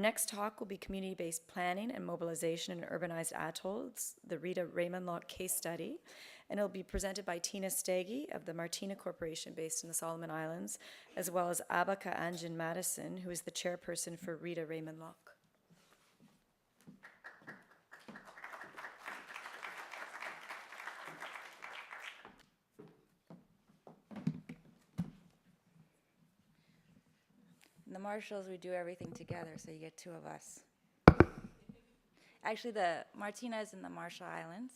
next talk will be community-based planning and mobilization in urbanized atolls, the Rita Reimaanlok case study, and it'll be presented by Tina Staggy of the Martina Corporation based in the Solomon Islands, as well as Abaka Anjan Madison, who is the chairperson for Rita Reimaanlok. In the Marshalls, we do everything together, so you get two of us. Actually, the Martina is in the Marshall Islands.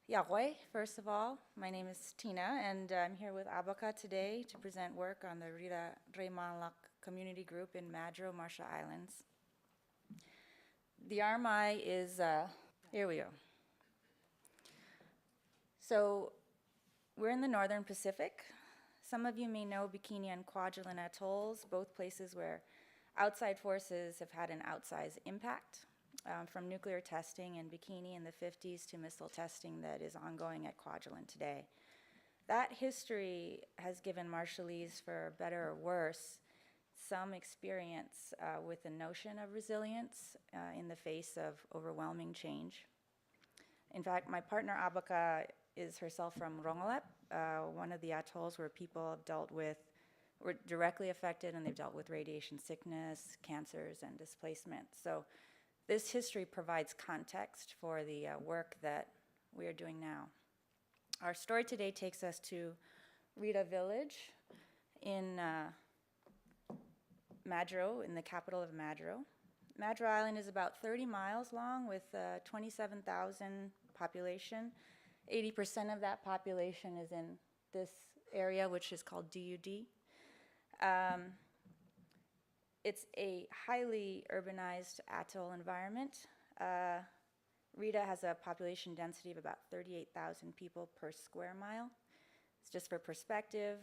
Yahweh, first of all, my name is Tina, and I'm here with Abaka today to present work on the Rita Reimaanlok community group in Madro, Marshall Islands. The RMI is, here we go. So we're in the Northern Pacific. Some of you may know Bikini and Kwajalein atolls, both places where outside forces have had an outsized impact, from nuclear testing in Bikini in the 50s to missile testing that is ongoing at Kwajalein today. That history has given Marshallese, for better or worse, some experience with the notion of resilience in the face of overwhelming change. In fact, my partner Abaka is herself from Rongelap, one of the atolls where people have were directly affected, and they've dealt with radiation sickness, cancers, and displacement. So this history provides context for the work that we are doing now. Our story today takes us to Rita Village in Madro, in the capital of Madro. Madro Island is about 30 miles long with 27,000 population. 80% of that population is in this area, which is called DUD. It's a highly urbanized atoll environment. Rita has a population density of about 38,000 people per square mile. It's just for perspective,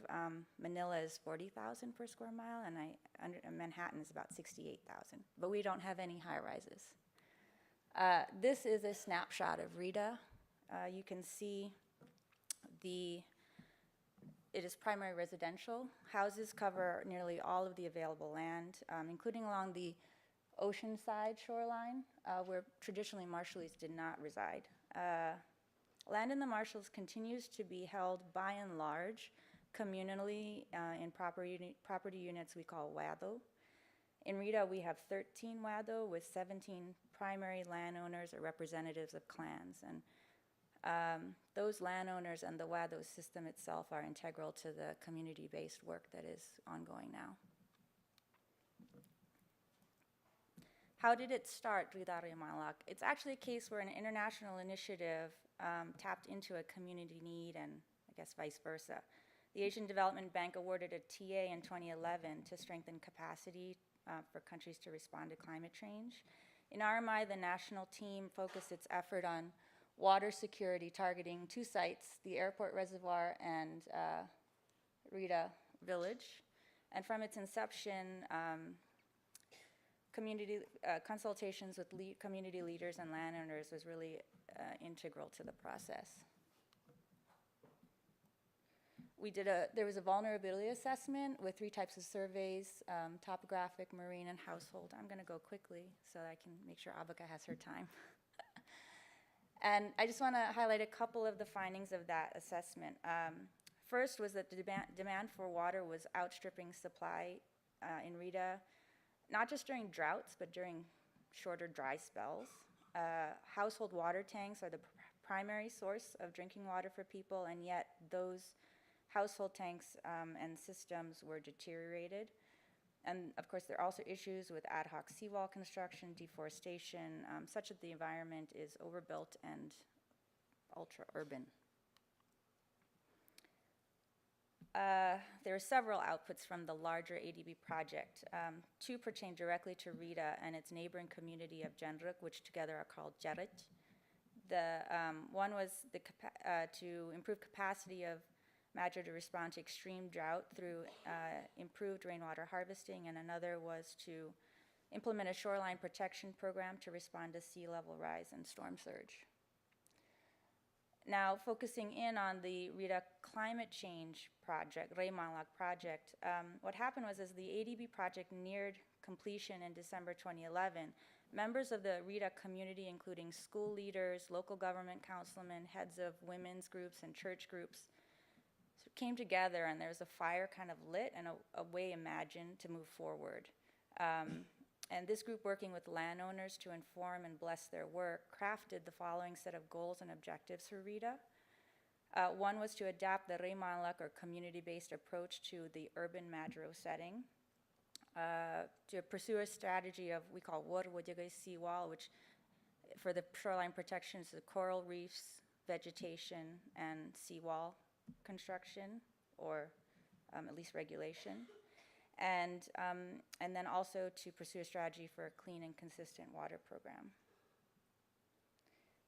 Manila is 40,000 per square mile, and Manhattan is about 68,000, but we don't have any high-rises. This is a snapshot of Rita. You can see it is primary residential. Houses cover nearly all of the available land, including along the oceanside shoreline, where traditionally Marshallese did not reside. Land in the Marshalls continues to be held by and large communally in property units we call WADO. In Rita, we have 13 WADO with 17 primary landowners or representatives of clans. And those landowners and the WADO system itself are integral to the community-based work that is ongoing now. How did it start, Rita Reimaanlok? It's actually a case where an international initiative tapped into a community need, and I guess vice versa. The Asian Development Bank awarded a TA in 2011 to strengthen capacity for countries to respond to climate change. In RMI, the national team focused its effort on water security, targeting two sites, the airport reservoir and Rita Village. And from its inception, community consultations with community leaders and landowners was really integral to the process. There was a vulnerability assessment with 3 types of surveys, topographic, marine, and household. I'm gonna go quickly so that I can make sure Abaka has her time. And I just wanna highlight a couple of the findings of that assessment. First was that the demand for water was outstripping supply in Rita, not just during droughts, but during shorter dry spells. Household water tanks are the primary source of drinking water for people, and yet those household tanks and systems were deteriorated. And of course, there are also issues with ad hoc seawall construction, deforestation, such that the environment is overbuilt and ultra-urban. There are several outputs from the larger ADB project. 2 pertain directly to Rita and its neighboring community of Jenruk, which together are called Jarit. One was to improve capacity of Madro to respond to extreme drought through improved rainwater harvesting, and another was to implement a shoreline protection program to respond to sea level rise and storm surge. Now, focusing in on the Rita climate change project, Reimaanlok project, what happened was as the ADB project neared completion in December 2011, members of the Rita community, including school leaders, local government councilmen, heads of women's groups and church groups, came together, and there was a fire kind of lit and a way imagined to move forward. And this group, working with landowners to inform and bless their work, crafted the following set of goals and objectives for Rita. One was to adapt the Reimaanlok, or community-based approach, to the urban Madro setting. To pursue a strategy of, we call Warwajagay seawall, which for the shoreline protection is the coral reefs, vegetation, and seawall construction, or at least regulation. And then also to pursue a strategy for a clean and consistent water program.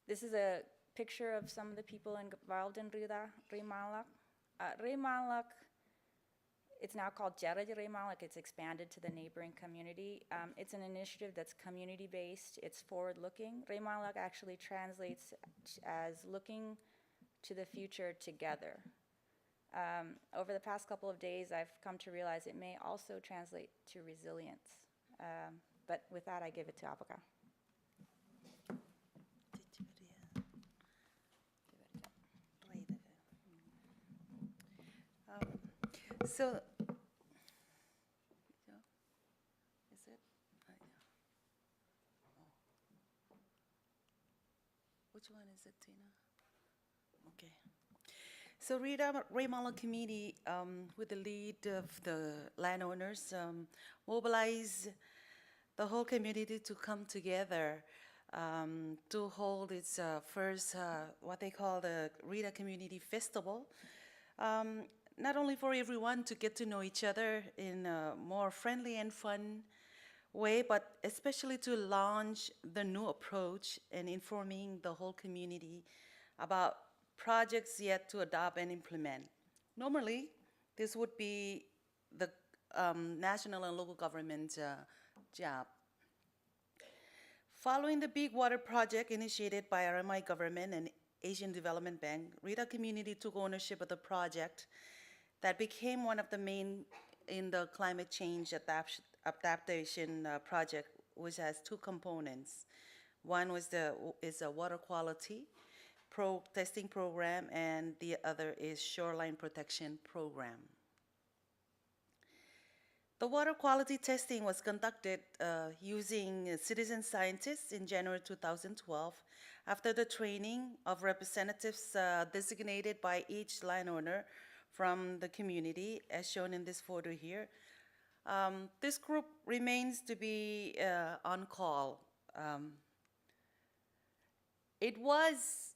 This is a picture of some of the people involved in Rita Reimaanlok. Reimaanlok, it's now called Rita Reimaanlok. It's expanded to the neighboring community. It's an initiative that's community-based. It's forward-looking. Reimaanlok actually translates as looking to the future together. Over the past couple of days, I've come to realize it may also translate to resilience. But with that, I give it to Apaka. So, is it? Yeah. Oh. Which one is it, Tina? Okay. So Rita Reimaanlok Committee, with the lead of the landowners, mobilize the whole community to come together to hold its first, what they call the Rita Community Festival. Not only for everyone to get to know each other in a more friendly and fun way, but especially to launch the new approach and informing the whole community about projects yet to adopt and implement. Normally, this would be the national and local government job. Following the big water project initiated by RMI government and Asian Development Bank, Rita community took ownership of the project that became one of the main in the climate change adaptation project, which has two components. One is a water quality testing program, and the other is shoreline protection program. The water quality testing was conducted using citizen scientists in January 2012 after the training of representatives designated by each landowner from the community, as shown in this photo here. This group remains to be on call. It was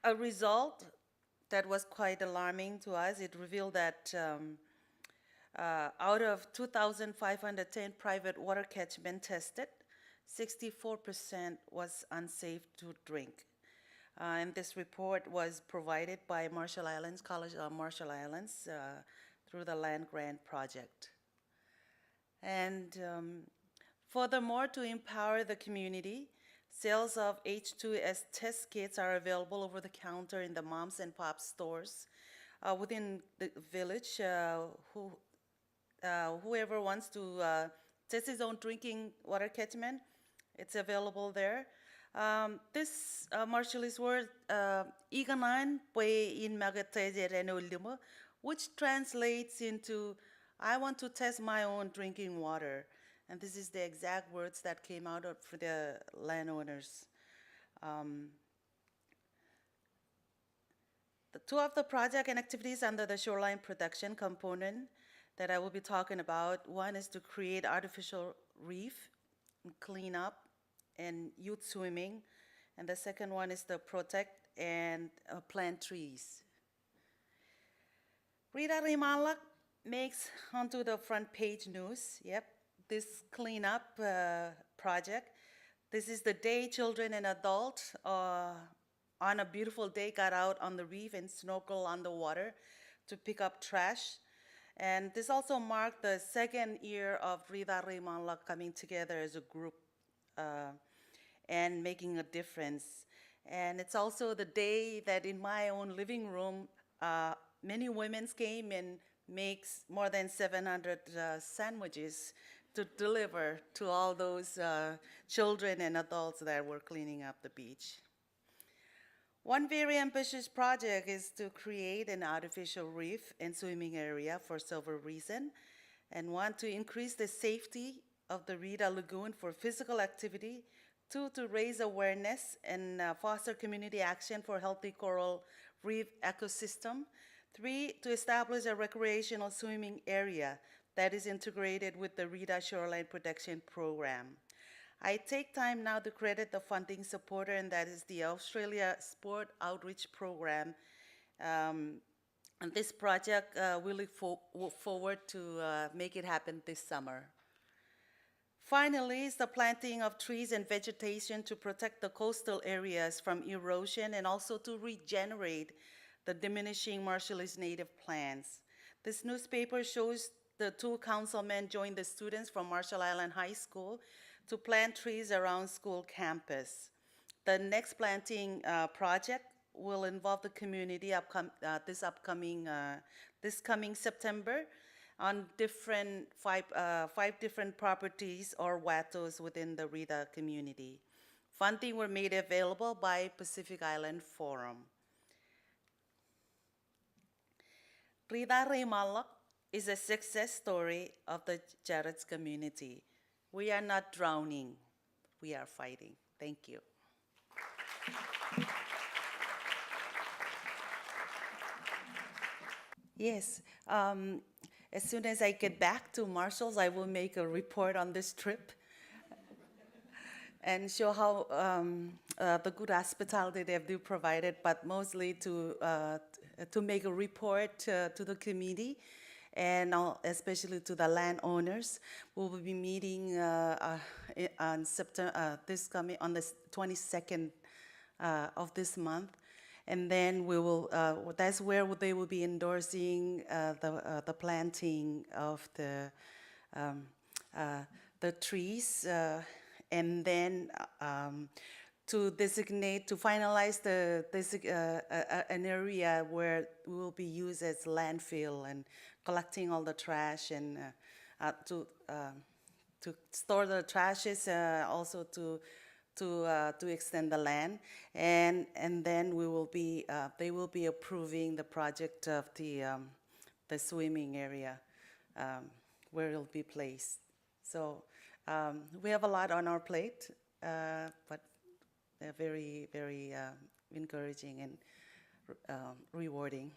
a result that was quite alarming to us. It revealed that out of 2,510 private water catchment tested, 64% was unsafe to drink. And this report was provided by Marshall Islands, College of Marshall Islands, through the land grant project. And furthermore, to empower the community, sales of H2S test kits are available over the counter in the moms and pops stores within the village. Whoever wants to test his own drinking water catchment, it's available there. This Marshallese word, iganan pwe in magateje, which translates into, I want to test my own drinking water. And this is the exact words that came out for the landowners. The two of the project and activities under the shoreline protection component that I will be talking about, one is to create artificial reef, and clean up, and youth swimming. And the second one is to protect and plant trees. Rita Reimaanlok makes onto the front page news, yep. This cleanup project. This is the day children and adults on a beautiful day got out on the reef and snorkel underwater to pick up trash. And this also marked the second year of Rita Reimaanlok coming together as a group and making a difference. And it's also the day that in my own living room, many women came and makes more than 700 sandwiches to deliver to all those children and adults that were cleaning up the beach. One very ambitious project is to create an artificial reef and swimming area for several reasons, and one, to increase the safety of the Rita Lagoon for physical activity. Two, to raise awareness and foster community action for healthy coral reef ecosystem. Three, to establish a recreational swimming area that is integrated with the Rita Shoreline Protection Program. I take time now to credit the funding supporter, and that is the Australia Sport Outreach Program. And this project, we look forward to make it happen this summer. Finally, is the planting of trees and vegetation to protect the coastal areas from erosion and also to regenerate the diminishing Marshallese native plants. This newspaper shows the two councilmen joined the students from Marshall Island High School to plant trees around school campus. The next planting project will involve the community this coming September on five different properties or WATOs within the Rita community. Funding were made available by Pacific Island Forum. Rita Reimaanlok is a success story of the Jarrett's community. We are not drowning, we are fighting. Thank you. Yes, as soon as I get back to Marshall's, I will make a report on this trip and show how the good hospitality they have provided, but mostly to make a report to the committee and especially to the landowners. We will be meeting on September, on the 22nd of this month. And then we will, that's where they will be endorsing the planting of the trees, and then to designate, to finalize an area where it will be used as landfill and collecting all the trash and to store the trashes, also to extend the land, and then we will be they will be approving the project of the swimming area where it'll be placed. So we have a lot on our plate, but they're very, very rewarding.